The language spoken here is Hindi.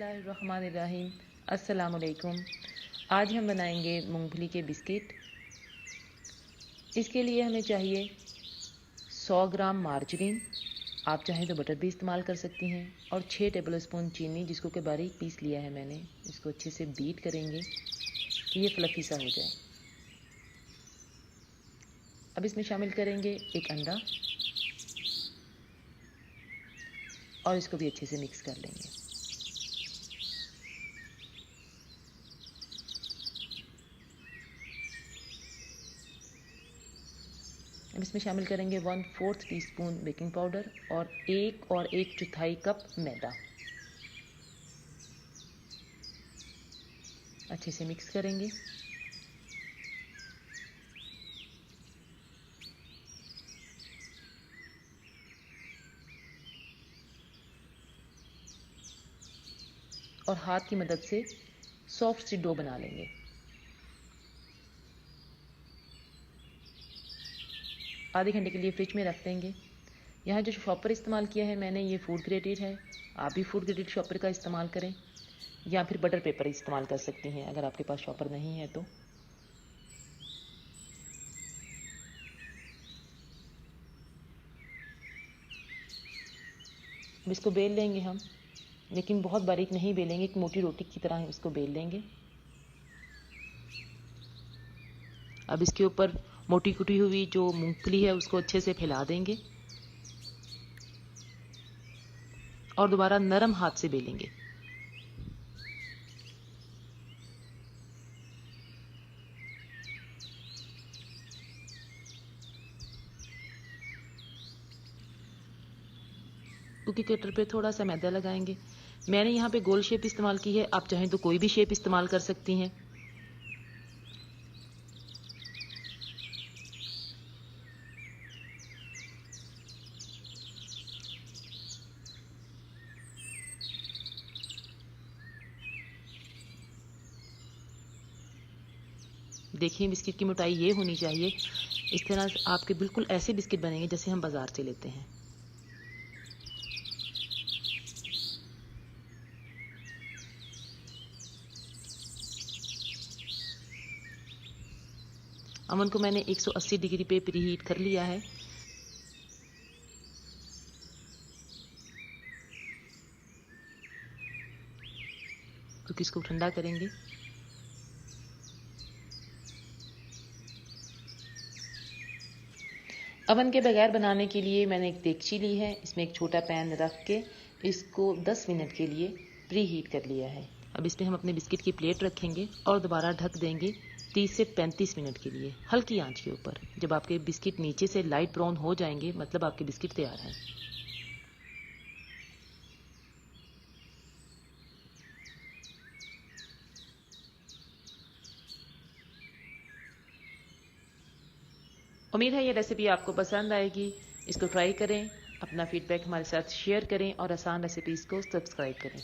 बिस्मिल्लाहिर्रहमानिर्रहीम। अस्सलाम वालेकुम। आज हम बनाएंगे मूंगफली के बिस्किट। इसके लिए हमें चाहिए 100 ग्राम मार्जरीन, आप चाहें तो बटर भी इस्तेमाल कर सकती हैं, और 6 टेबल स्पून चीनी जिसको कि बारीक पीस लिया है मैंने। इसको अच्छे से बीट करेंगे कि ये फ्लफी सा हो जाए। अब इसमें शामिल करेंगे एक अंडा और इसको भी अच्छे से मिक्स कर लेंगे। अब इसमें शामिल करेंगे 1/4 टीस्पून बेकिंग पाउडर और 1 कप मैदा। अच्छे से मिक्स करेंगे। और हाथ की मदद से सॉफ्ट सी डो बना लेंगे। आधे घंटे के लिए फ्रिज में रख देंगे। यहाँ जो शॉपर इस्तेमाल किया है मैंने, ये फूड ग्रेडेड है। आप भी फूड ग्रेडेड शॉपर का इस्तेमाल करें, या फिर बटर पेपर इस्तेमाल कर सकती हैं अगर आपके पास शॉपर नहीं है तो। अब इसको बेल लेंगे हम, लेकिन बहुत बारीक नहीं बेलेंगे, एक मोटी रोटी की तरह इसको बेल लेंगे। अब इसके ऊपर मोटी कुटी हुई जो मूंगफली है उसको अच्छे से फैला देंगे और दोबारा नरम हाथ से बेलेंगे। कुकी कटर पे थोड़ा सा मैदा लगाएंगे। मैंने यहाँ पे गोल शेप इस्तेमाल की है, आप चाहें तो कोई भी शेप इस्तेमाल कर सकती हैं। देखिए बिस्किट की मोटाई ये होनी चाहिए। इस तरह आपके बिल्कुल ऐसे बिस्किट बनेंगे जैसे हम बाजार से लेते हैं। अवन को मैंने 180 डिग्री पे प्रीहीट कर लिया है। क्योंकि इसको ठंडा करेंगे। अवन के बगैर बनाने के लिए मैंने एक देगची ली है, इसमें एक छोटा पैन रख के इसको 10 मिनट के लिए प्री हीट कर लिया है। अब इस पर हम अपने बिस्किट की प्लेट रखेंगे और दोबारा ढक देंगे 30 से 35 मिनट के लिए हल्की आंच के ऊपर। जब आपके बिस्किट नीचे से लाइट ब्राउन हो जाएंगे मतलब आपके बिस्किट तैयार हैं। उम्मीद है ये रेसिपी आपको पसंद आएगी। इसको ट्राई करें, अपना फीडबैक हमारे साथ शेयर करें और आसान रेसिपीज़ को सब्सक्राइब करें।